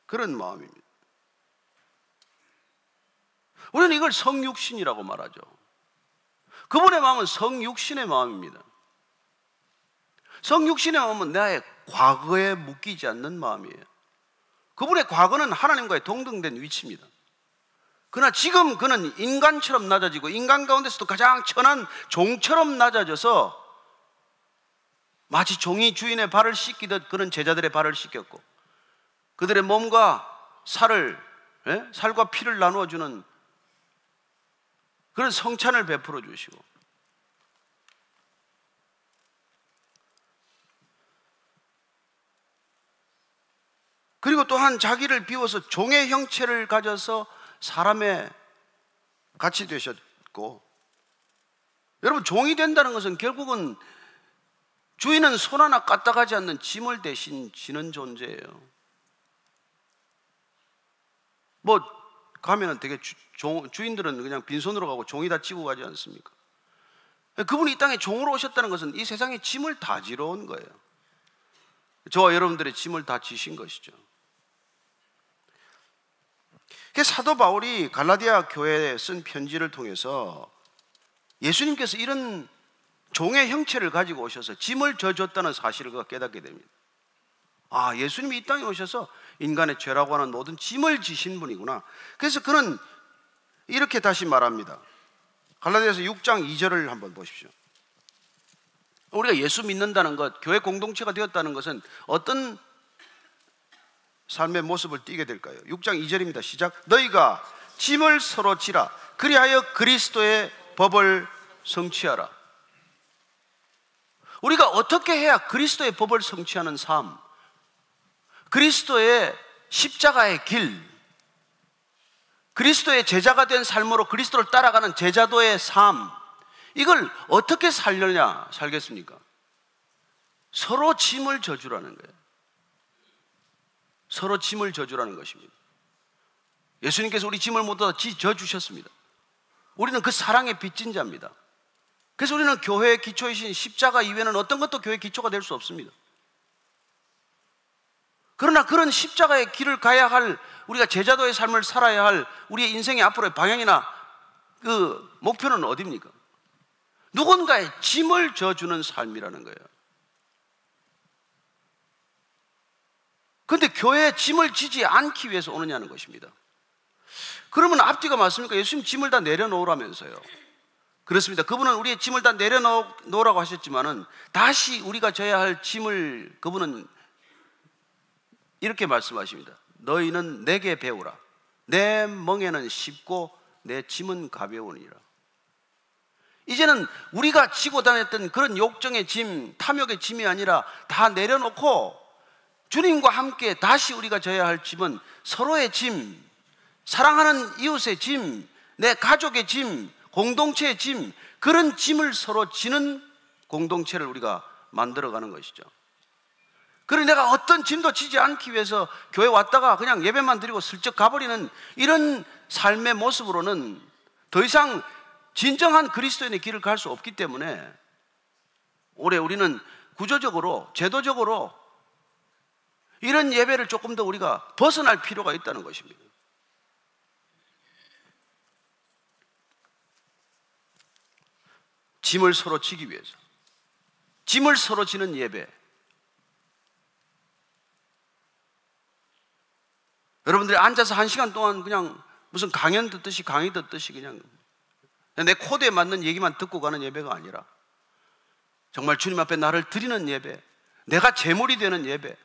그런 마음입니다. 우리는 이걸 성육신이라고 말하죠. 그분의 마음은 성육신의 마음입니다. 성육신의 마음은 나의 과거에 묶이지 않는 마음이에요. 그분의 과거는 하나님과의 동등된 위치입니다. 그러나 지금 그는 인간처럼 낮아지고 인간 가운데서도 가장 천한 종처럼 낮아져서 마치 종이 주인의 발을 씻기듯 그런 제자들의 발을 씻겼고 그들의 몸과 살과 피를 나누어주는 그런 성찬을 베풀어 주시고, 그리고 또한 자기를 비워서 종의 형체를 가져서 사람의 같이 되셨고, 여러분, 종이 된다는 것은 결국은 주인은 손 하나 까딱하지 않는 짐을 대신 지는 존재예요. 가면은 되게 주인들은 그냥 빈손으로 가고 종이 다 찌고 가지 않습니까? 그분이 이 땅에 종으로 오셨다는 것은 이 세상에 짐을 다 지러 온 거예요. 저와 여러분들의 짐을 다 지신 것이죠. 사도 바울이 갈라디아 교회에 쓴 편지를 통해서 예수님께서 이런 종의 형체를 가지고 오셔서 짐을 져줬다는 사실을 그가 깨닫게 됩니다. 아, 예수님이 이 땅에 오셔서 인간의 죄라고 하는 모든 짐을 지신 분이구나. 그래서 그는 이렇게 다시 말합니다. 갈라디아서 6장 2절을 한번 보십시오. 우리가 예수 믿는다는 것, 교회 공동체가 되었다는 것은 어떤 삶의 모습을 띠게 될까요? 6장 2절입니다. 시작. 너희가 짐을 서로 지라. 그리하여 그리스도의 법을 성취하라. 우리가 어떻게 해야 그리스도의 법을 성취하는 삶, 그리스도의 십자가의 길, 그리스도의 제자가 된 삶으로 그리스도를 따라가는 제자도의 삶, 이걸 어떻게 살겠습니까? 서로 짐을 져주라는 거예요. 서로 짐을 져주라는 것입니다. 예수님께서 우리 짐을 모두 다 져주셨습니다. 우리는 그 사랑의 빚진 자입니다. 그래서 우리는 교회의 기초이신 십자가 이외에는 어떤 것도 교회의 기초가 될 수 없습니다. 그러나 그런 십자가의 길을 가야 할, 우리가 제자도의 삶을 살아야 할 우리의 인생의 앞으로의 방향이나 그 목표는 어디입니까? 누군가의 짐을 져주는 삶이라는 거예요. 그런데 교회에 짐을 지지 않기 위해서 오느냐는 것입니다. 그러면 앞뒤가 맞습니까? 예수님 짐을 다 내려놓으라면서요. 그렇습니다. 그분은 우리의 짐을 다 내려놓으라고 하셨지만은 다시 우리가 져야 할 짐을 그분은 이렇게 말씀하십니다. 너희는 내게 배우라. 내 멍에는 쉽고 내 짐은 가벼우니라. 이제는 우리가 지고 다녔던 그런 욕정의 짐, 탐욕의 짐이 아니라 다 내려놓고 주님과 함께 다시 우리가 져야 할 짐은 서로의 짐, 사랑하는 이웃의 짐, 내 가족의 짐, 공동체의 짐, 그런 짐을 서로 지는 공동체를 우리가 만들어가는 것이죠. 그래서 내가 어떤 짐도 지지 않기 위해서 교회 왔다가 그냥 예배만 드리고 슬쩍 가버리는 이런 삶의 모습으로는 더 이상 진정한 그리스도인의 길을 갈 수 없기 때문에 올해 우리는 구조적으로, 제도적으로 이런 예배를 조금 더 우리가 벗어날 필요가 있다는 것입니다. 짐을 서로 지기 위해서, 짐을 서로 지는 예배. 여러분들이 앉아서 1시간 동안 그냥 무슨 강연 듣듯이, 강의 듣듯이 그냥 내 코드에 맞는 얘기만 듣고 가는 예배가 아니라 정말 주님 앞에 나를 드리는 예배, 내가 제물이 되는 예배,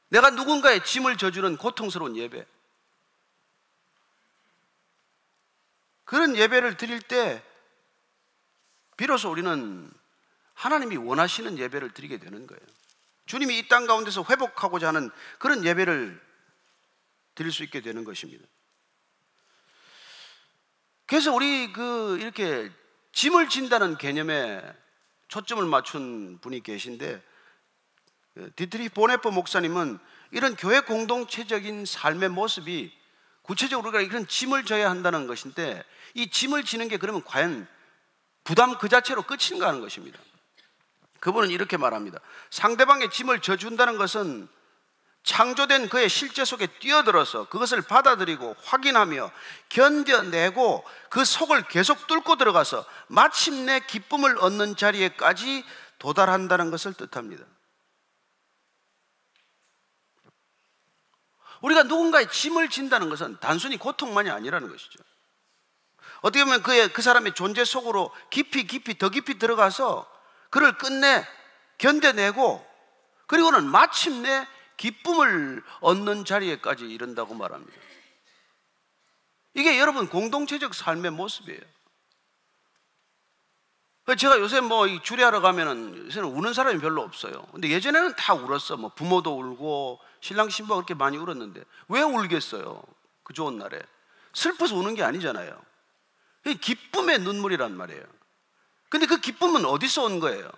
내가 누군가의 짐을 져주는 고통스러운 예배, 그런 예배를 드릴 때 비로소 우리는 하나님이 원하시는 예배를 드리게 되는 거예요. 주님이 이 땅 가운데서 회복하고자 하는 그런 예배를 드릴 수 있게 되는 것입니다. 그래서 우리 이렇게 짐을 진다는 개념에 초점을 맞춘 분이 계신데, 디트리히 보네퍼 목사님은 이런 교회 공동체적인 삶의 모습이 구체적으로 우리가 이런 짐을 져야 한다는 것인데, 이 짐을 지는 게 그러면 과연 부담 그 자체로 끝인가 하는 것입니다. 그분은 이렇게 말합니다. 상대방의 짐을 져준다는 것은 창조된 그의 실제 속에 뛰어들어서 그것을 받아들이고 확인하며 견뎌내고 그 속을 계속 뚫고 들어가서 마침내 기쁨을 얻는 자리에까지 도달한다는 것을 뜻합니다. 우리가 누군가의 짐을 진다는 것은 단순히 고통만이 아니라는 것이죠. 어떻게 보면 그 사람의 존재 속으로 깊이 더 깊이 들어가서 그를 끝내 견뎌내고 그리고는 마침내 기쁨을 얻는 자리에까지 이른다고 말합니다. 이게 여러분 공동체적 삶의 모습이에요. 제가 요새 주례하러 가면은 요새는 우는 사람이 별로 없어요. 근데 예전에는 다 울었어. 부모도 울고 신랑 신부가 그렇게 많이 울었는데 왜 울겠어요? 그 좋은 날에 슬퍼서 우는 게 아니잖아요. 기쁨의 눈물이란 말이에요. 근데 그 기쁨은 어디서 온 거예요?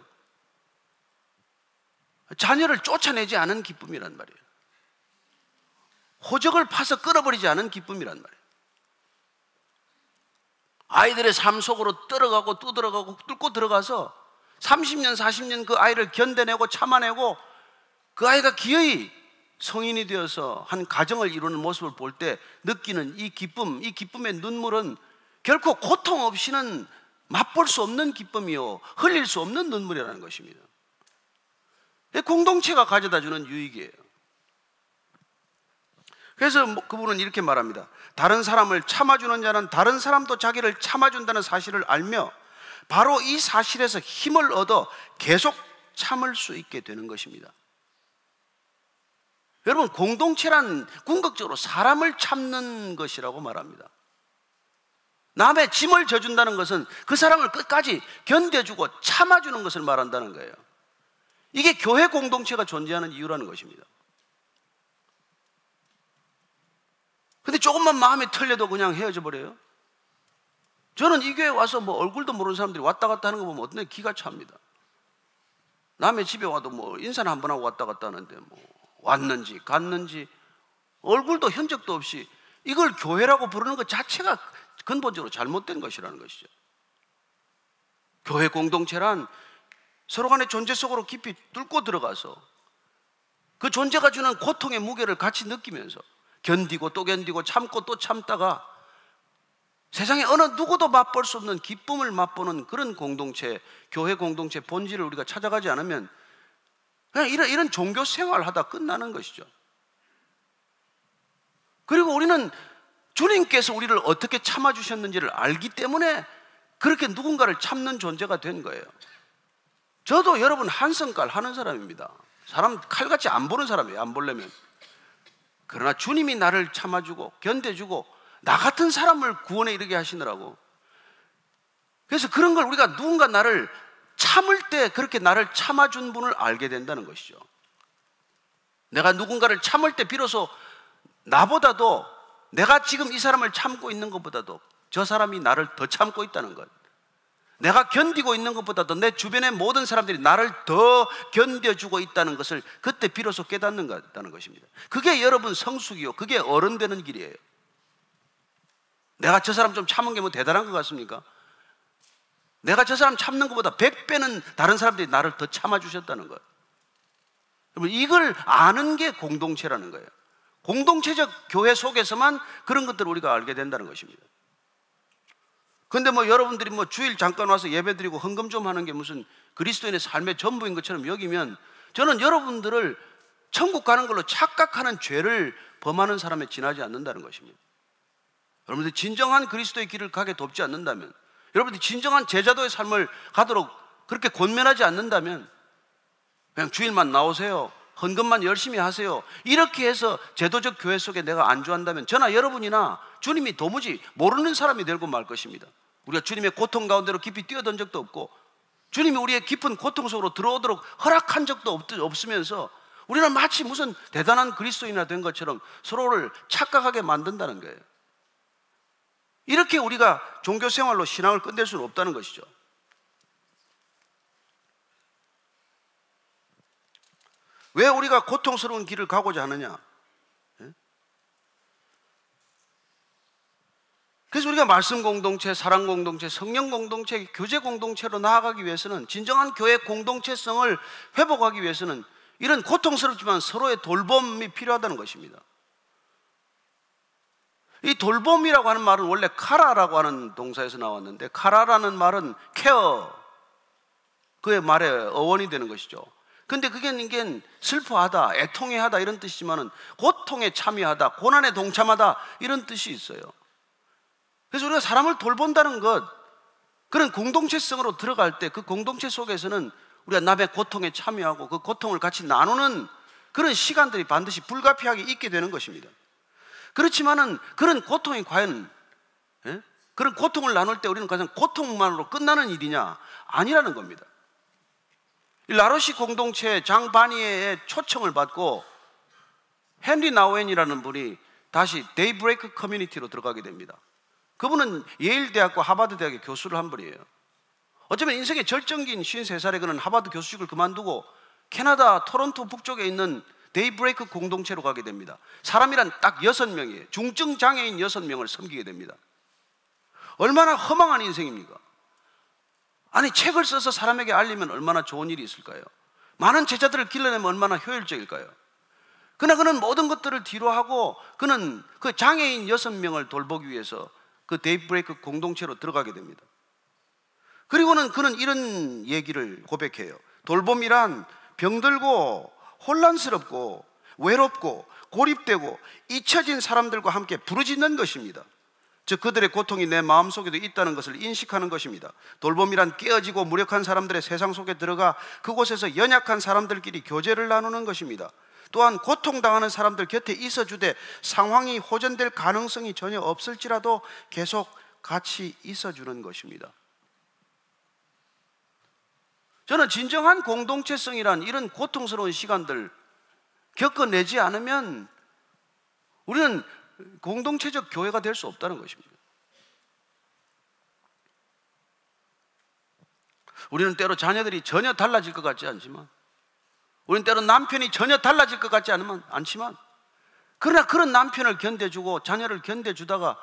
자녀를 쫓아내지 않은 기쁨이란 말이에요. 호적을 파서 끌어버리지 않은 기쁨이란 말이에요. 아이들의 삶 속으로 들어가고 두드러가고 뚫고 들어가서 30년 40년 그 아이를 견뎌내고 참아내고 그 아이가 기어이 성인이 되어서 한 가정을 이루는 모습을 볼 때 느끼는 이 기쁨, 이 기쁨의 눈물은 결코 고통 없이는 맛볼 수 없는 기쁨이요 흘릴 수 없는 눈물이라는 것입니다. 공동체가 가져다주는 유익이에요. 그래서 그분은 이렇게 말합니다. 다른 사람을 참아주는 자는 다른 사람도 자기를 참아준다는 사실을 알며 바로 이 사실에서 힘을 얻어 계속 참을 수 있게 되는 것입니다. 여러분, 공동체란 궁극적으로 사람을 참는 것이라고 말합니다. 남의 짐을 져준다는 것은 그 사람을 끝까지 견뎌주고 참아주는 것을 말한다는 거예요. 이게 교회 공동체가 존재하는 이유라는 것입니다. 근데 조금만 마음이 틀려도 그냥 헤어져 버려요. 저는 이 교회에 와서 얼굴도 모르는 사람들이 왔다 갔다 하는 거 보면 어떤 기가 찹니다. 남의 집에 와도 인사는 한 번 하고 왔다 갔다 하는데 왔는지 갔는지 얼굴도 흔적도 없이 이걸 교회라고 부르는 것 자체가 근본적으로 잘못된 것이라는 것이죠. 교회 공동체란 서로 간의 존재 속으로 깊이 뚫고 들어가서 그 존재가 주는 고통의 무게를 같이 느끼면서 견디고 또 견디고 참고 또 참다가 세상에 어느 누구도 맛볼 수 없는 기쁨을 맛보는 그런 공동체, 교회 공동체 본질을 우리가 찾아가지 않으면 그냥 이런 종교 생활하다 끝나는 것이죠. 그리고 우리는 주님께서 우리를 어떻게 참아주셨는지를 알기 때문에 그렇게 누군가를 참는 존재가 된 거예요. 저도 여러분 한성깔 하는 사람입니다. 사람 칼같이 안 보는 사람이에요. 안 보려면. 그러나 주님이 나를 참아주고 견뎌주고 나 같은 사람을 구원에 이르게 하시느라고. 그래서 그런 걸 우리가 누군가 나를 참을 때 그렇게 나를 참아준 분을 알게 된다는 것이죠. 내가 누군가를 참을 때 비로소 나보다도 내가 지금 이 사람을 참고 있는 것보다도 저 사람이 나를 더 참고 있다는 것, 내가 견디고 있는 것보다도 내 주변의 모든 사람들이 나를 더 견뎌주고 있다는 것을 그때 비로소 깨닫는 것입니다. 그게 여러분 성숙이요, 그게 어른 되는 길이에요. 내가 저 사람 좀 참은 게 뭐 대단한 것 같습니까? 내가 저 사람 참는 것보다 100배는 다른 사람들이 나를 더 참아주셨다는 것. 이걸 아는 게 공동체라는 거예요. 공동체적 교회 속에서만 그런 것들을 우리가 알게 된다는 것입니다. 그런데 뭐 여러분들이 뭐 주일 잠깐 와서 예배 드리고 헌금 좀 하는 게 무슨 그리스도인의 삶의 전부인 것처럼 여기면 저는 여러분들을 천국 가는 걸로 착각하는 죄를 범하는 사람에 지나지 않는다는 것입니다. 여러분들이 진정한 그리스도의 길을 가게 돕지 않는다면, 여러분들이 진정한 제자도의 삶을 가도록 그렇게 권면하지 않는다면 그냥 주일만 나오세요, 헌금만 열심히 하세요, 이렇게 해서 제도적 교회 속에 내가 안주한다면 저나 여러분이나 주님이 도무지 모르는 사람이 되고 말 것입니다. 우리가 주님의 고통 가운데로 깊이 뛰어든 적도 없고 주님이 우리의 깊은 고통 속으로 들어오도록 허락한 적도 없으면서 우리는 마치 무슨 대단한 그리스도인이나 된 것처럼 서로를 착각하게 만든다는 거예요. 이렇게 우리가 종교 생활로 신앙을 끝낼 수는 없다는 것이죠. 왜 우리가 고통스러운 길을 가고자 하느냐? 그래서 우리가 말씀 공동체, 사랑 공동체, 성령 공동체, 교제 공동체로 나아가기 위해서는, 진정한 교회 공동체성을 회복하기 위해서는 이런 고통스럽지만 서로의 돌봄이 필요하다는 것입니다. 이 돌봄이라고 하는 말은 원래 카라라고 하는 동사에서 나왔는데, 카라라는 말은 케어, 그의 말의 어원이 되는 것이죠. 근데 그게 이게 슬퍼하다, 애통해하다 이런 뜻이지만은 고통에 참여하다, 고난에 동참하다 이런 뜻이 있어요. 그래서 우리가 사람을 돌본다는 것, 그런 공동체성으로 들어갈 때 그 공동체 속에서는 우리가 남의 고통에 참여하고 그 고통을 같이 나누는 그런 시간들이 반드시 불가피하게 있게 되는 것입니다. 그렇지만은 그런 고통이 과연 그런 고통을 나눌 때 우리는 가장 고통만으로 끝나는 일이냐? 아니라는 겁니다. 이 라로시 공동체 장 바니에의 초청을 받고 헨리 나우엔이라는 분이 다시 데이브레이크 커뮤니티로 들어가게 됩니다. 그분은 예일 대학과 하버드 대학의 교수를 한 분이에요. 어쩌면 인생의 절정기인 53살에 그는 하버드 교수직을 그만두고 캐나다 토론토 북쪽에 있는 데이브레이크 공동체로 가게 됩니다. 사람이란 딱 6명이에요. 중증 장애인 6명을 섬기게 됩니다. 얼마나 허망한 인생입니까? 아니, 책을 써서 사람에게 알리면 얼마나 좋은 일이 있을까요? 많은 제자들을 길러내면 얼마나 효율적일까요? 그러나 그는 모든 것들을 뒤로 하고 그는 그 장애인 6명을 돌보기 위해서 그 데이브레이크 공동체로 들어가게 됩니다. 그리고는 그는 이런 얘기를 고백해요. 돌봄이란 병들고 혼란스럽고 외롭고 고립되고 잊혀진 사람들과 함께 부르짖는 것입니다. 즉 그들의 고통이 내 마음속에도 있다는 것을 인식하는 것입니다. 돌봄이란 깨어지고 무력한 사람들의 세상 속에 들어가 그곳에서 연약한 사람들끼리 교제를 나누는 것입니다. 또한 고통당하는 사람들 곁에 있어주되 상황이 호전될 가능성이 전혀 없을지라도 계속 같이 있어주는 것입니다. 저는 진정한 공동체성이란 이런 고통스러운 시간들 겪어내지 않으면 우리는 공동체적 교회가 될 수 없다는 것입니다. 우리는 때로 자녀들이 전혀 달라질 것 같지 않지만 우리는 때로 남편이 전혀 달라질 것 같지 않지만 그러나 그런 남편을 견뎌주고 자녀를 견뎌주다가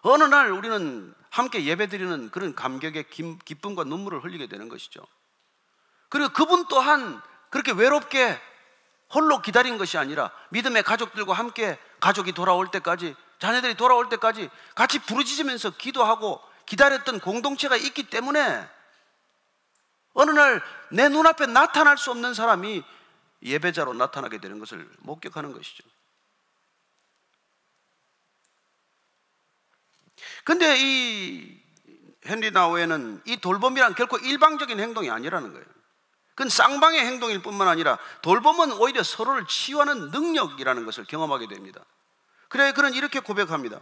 어느 날 우리는 함께 예배드리는 그런 감격의 기쁨과 눈물을 흘리게 되는 것이죠. 그리고 그분 또한 그렇게 외롭게 홀로 기다린 것이 아니라 믿음의 가족들과 함께 가족이 돌아올 때까지, 자녀들이 돌아올 때까지 같이 부르짖으면서 기도하고 기다렸던 공동체가 있기 때문에 어느 날 내 눈앞에 나타날 수 없는 사람이 예배자로 나타나게 되는 것을 목격하는 것이죠. 근데 이 헨리 나우에는 이 돌봄이란 결코 일방적인 행동이 아니라는 거예요. 그건 쌍방의 행동일 뿐만 아니라 돌봄은 오히려 서로를 치유하는 능력이라는 것을 경험하게 됩니다. 그래 그는 이렇게 고백합니다.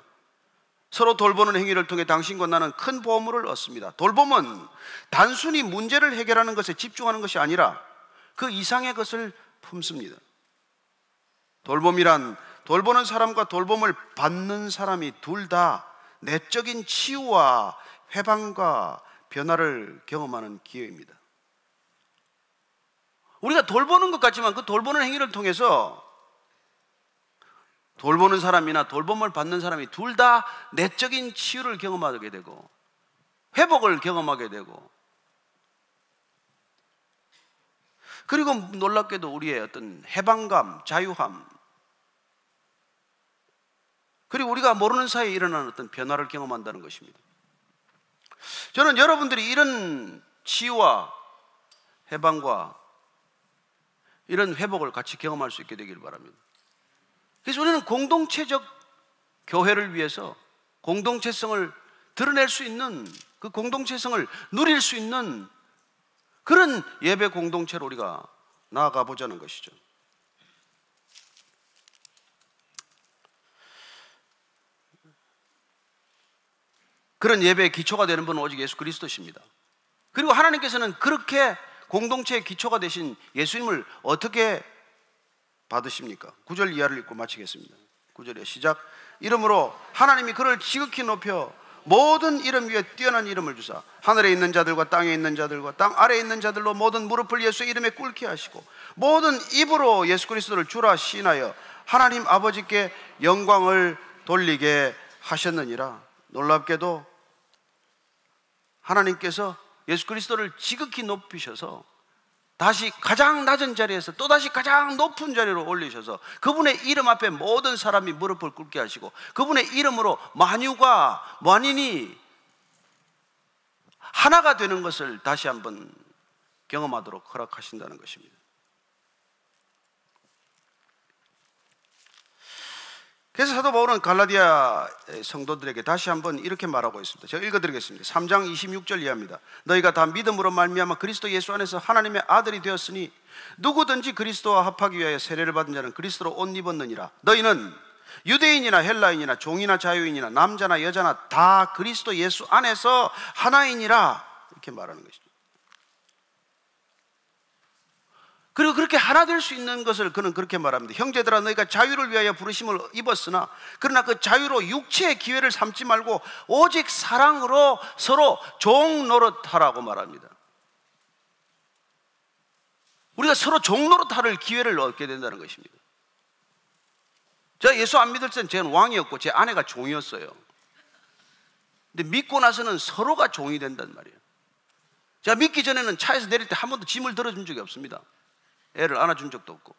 서로 돌보는 행위를 통해 당신과 나는 큰 보물을 얻습니다. 돌봄은 단순히 문제를 해결하는 것에 집중하는 것이 아니라 그 이상의 것을 품습니다. 돌봄이란 돌보는 사람과 돌봄을 받는 사람이 둘 다 내적인 치유와 회방과 변화를 경험하는 기회입니다. 우리가 돌보는 것 같지만 그 돌보는 행위를 통해서 돌보는 사람이나 돌봄을 받는 사람이 둘 다 내적인 치유를 경험하게 되고 회복을 경험하게 되고, 그리고 놀랍게도 우리의 어떤 해방감, 자유함, 그리고 우리가 모르는 사이에 일어나는 어떤 변화를 경험한다는 것입니다. 저는 여러분들이 이런 치유와 해방과 이런 회복을 같이 경험할 수 있게 되기를 바랍니다. 그래서 우리는 공동체적 교회를 위해서 공동체성을 드러낼 수 있는, 그 공동체성을 누릴 수 있는 그런 예배 공동체로 우리가 나아가 보자는 것이죠. 그런 예배의 기초가 되는 분은 오직 예수 그리스도십니다. 그리고 하나님께서는 그렇게 공동체의 기초가 되신 예수님을 어떻게 받으십니까? 9절 이하를 읽고 마치겠습니다. 9절에 시작. 이름으로 하나님이 그를 지극히 높여 모든 이름 위에 뛰어난 이름을 주사 하늘에 있는 자들과 땅에 있는 자들과 땅 아래에 있는 자들로 모든 무릎을 예수의 이름에 꿇게 하시고 모든 입으로 예수 그리스도를 주라 시인하여 하나님 아버지께 영광을 돌리게 하셨느니라. 놀랍게도 하나님께서 예수 그리스도를 지극히 높이셔서 다시 가장 낮은 자리에서 또다시 가장 높은 자리로 올리셔서 그분의 이름 앞에 모든 사람이 무릎을 꿇게 하시고 그분의 이름으로 만유가 만인이 하나가 되는 것을 다시 한번 경험하도록 허락하신다는 것입니다. 그래서 사도 바울은 갈라디아 성도들에게 다시 한번 이렇게 말하고 있습니다. 제가 읽어드리겠습니다. 3장 26절 이하입니다. 너희가 다 믿음으로 말미암아 그리스도 예수 안에서 하나님의 아들이 되었으니 누구든지 그리스도와 합하기 위하여 세례를 받은 자는 그리스도로 옷 입었느니라. 너희는 유대인이나 헬라인이나 종이나 자유인이나 남자나 여자나 다 그리스도 예수 안에서 하나이니라. 이렇게 말하는 것이죠. 그리고 그렇게 하나 될 수 있는 것을 그는 그렇게 말합니다. 형제들아 너희가 자유를 위하여 부르심을 입었으나 그러나 그 자유로 육체의 기회를 삼지 말고 오직 사랑으로 서로 종 노릇하라고 말합니다. 우리가 서로 종 노릇할 기회를 얻게 된다는 것입니다. 제가 예수 안 믿을 때는 저는 왕이었고 제 아내가 종이었어요. 근데 믿고 나서는 서로가 종이 된단 말이에요. 제가 믿기 전에는 차에서 내릴 때 한 번도 짐을 들어준 적이 없습니다. 애를 안아준 적도 없고.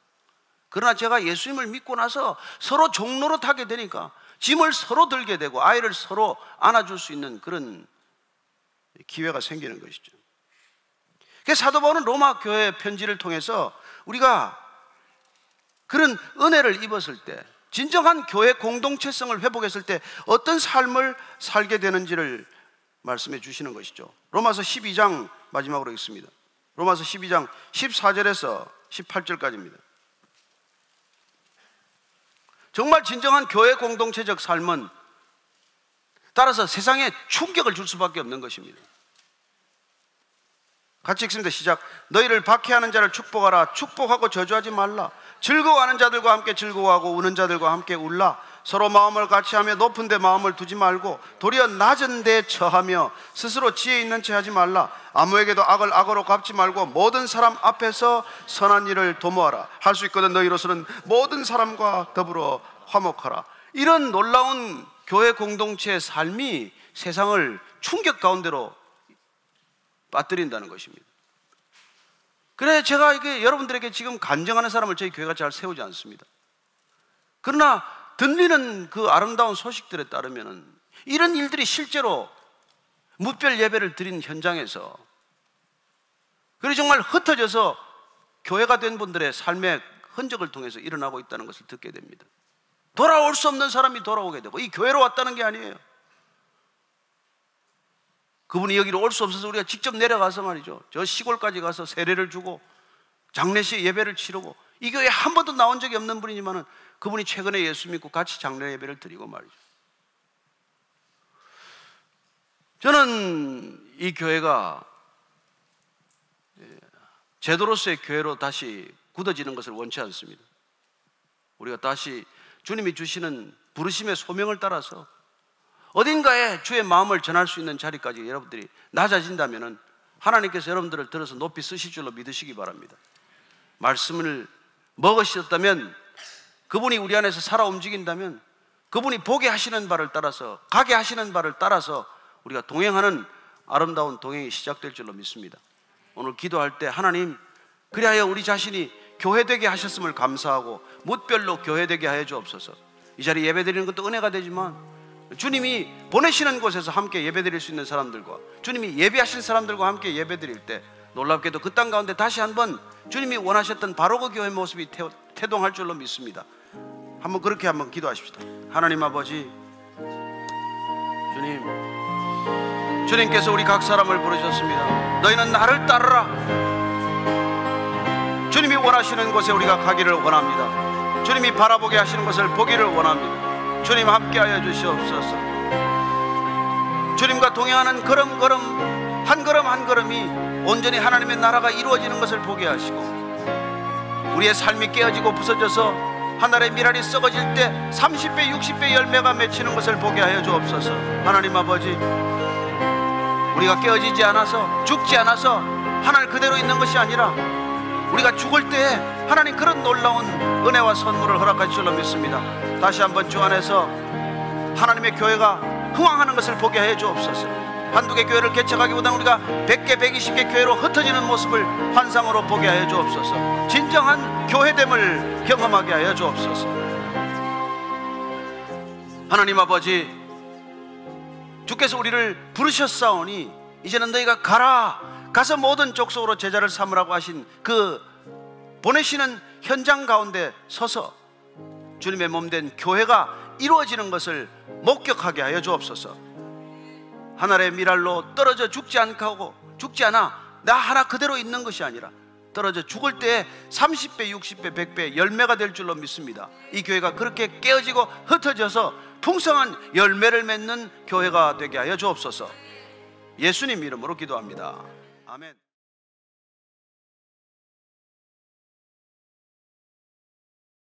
그러나 제가 예수님을 믿고 나서 서로 종노릇하게 되니까 짐을 서로 들게 되고 아이를 서로 안아줄 수 있는 그런 기회가 생기는 것이죠. 그래서 사도 바울은 로마 교회 편지를 통해서 우리가 그런 은혜를 입었을 때, 진정한 교회 공동체성을 회복했을 때 어떤 삶을 살게 되는지를 말씀해 주시는 것이죠. 로마서 12장 마지막으로 읽습니다. 로마서 12장 14절에서 18절까지입니다. 정말 진정한 교회 공동체적 삶은 따라서 세상에 충격을 줄 수밖에 없는 것입니다. 같이 읽습니다. 시작. 너희를 박해하는 자를 축복하라. 축복하고 저주하지 말라. 즐거워하는 자들과 함께 즐거워하고 우는 자들과 함께 울라. 서로 마음을 같이하며 높은 데 마음을 두지 말고 도리어 낮은 데 처하며 스스로 지혜 있는 체 하지 말라. 아무에게도 악을 악으로 갚지 말고 모든 사람 앞에서 선한 일을 도모하라. 할 수 있거든 너희로서는 모든 사람과 더불어 화목하라. 이런 놀라운 교회 공동체의 삶이 세상을 충격 가운데로 빠뜨린다는 것입니다. 그래 제가 이게 여러분들에게 지금 간증하는 사람을 저희 교회가 잘 세우지 않습니다. 그러나 들리는 그 아름다운 소식들에 따르면 이런 일들이 실제로 무별 예배를 드린 현장에서 그리고 정말 흩어져서 교회가 된 분들의 삶의 흔적을 통해서 일어나고 있다는 것을 듣게 됩니다. 돌아올 수 없는 사람이 돌아오게 되고, 이 교회로 왔다는 게 아니에요. 그분이 여기로 올 수 없어서 우리가 직접 내려가서 말이죠, 저 시골까지 가서 세례를 주고 장례식 예배를 치르고, 이 교회에 한 번도 나온 적이 없는 분이지만은 그분이 최근에 예수 믿고 같이 장례 예배를 드리고 말이죠. 저는 이 교회가 제도로서의 교회로 다시 굳어지는 것을 원치 않습니다. 우리가 다시 주님이 주시는 부르심의 소명을 따라서 어딘가에 주의 마음을 전할 수 있는 자리까지 여러분들이 낮아진다면 하나님께서 여러분들을 들어서 높이 쓰실 줄로 믿으시기 바랍니다. 말씀을 먹으셨다면, 그분이 우리 안에서 살아 움직인다면, 그분이 보게 하시는 바를 따라서, 가게 하시는 바를 따라서 우리가 동행하는 아름다운 동행이 시작될 줄로 믿습니다. 오늘 기도할 때 하나님, 그리하여 우리 자신이 교회되게 하셨음을 감사하고 무별로 교회되게 하여 주옵소서. 이 자리에 예배드리는 것도 은혜가 되지만 주님이 보내시는 곳에서 함께 예배드릴 수 있는 사람들과, 주님이 예배하신 사람들과 함께 예배드릴 때 놀랍게도 그 땅 가운데 다시 한번 주님이 원하셨던 바로 그 교회 모습이 태동할 줄로 믿습니다. 한번 그렇게 한번 기도하십시다. 하나님 아버지, 주님께서 우리 각 사람을 부르셨습니다. 너희는 나를 따르라. 주님이 원하시는 곳에 우리가 가기를 원합니다. 주님이 바라보게 하시는 것을 보기를 원합니다. 주님 함께하여 주시옵소서. 주님과 동행하는 걸음걸음 한 걸음 한 걸음이 온전히 하나님의 나라가 이루어지는 것을 보게 하시고, 우리의 삶이 깨어지고 부서져서 하늘의 밀알이 썩어질 때 30배 60배 열매가 맺히는 것을 보게 하여 주옵소서. 하나님 아버지, 우리가 깨어지지 않아서, 죽지 않아서 하늘 그대로 있는 것이 아니라 우리가 죽을 때 하나님 그런 놀라운 은혜와 선물을 허락하실 줄로 믿습니다. 다시 한번 주 안에서 하나님의 교회가 흥왕하는 것을 보게 해 주옵소서. 한두 개 교회를 개척하기보다는 우리가 100개 120개 교회로 흩어지는 모습을 환상으로 보게 하여 주옵소서. 진정한 교회됨을 경험하게 하여 주옵소서. 하나님 아버지, 주께서 우리를 부르셨사오니 이제는 너희가 가서 모든 족속으로 제자를 삼으라고 하신 그 보내시는 현장 가운데 서서 주님의 몸된 교회가 이루어지는 것을 목격하게 하여 주옵소서. 하늘의 밀알로 떨어져 죽지 않고, 죽지 않아 나 하나 그대로 있는 것이 아니라 떨어져 죽을 때 30배 60배 100배 열매가 될 줄로 믿습니다. 이 교회가 그렇게 깨어지고 흩어져서 풍성한 열매를 맺는 교회가 되게 하여 주옵소서. 예수님 이름으로 기도합니다. 아멘.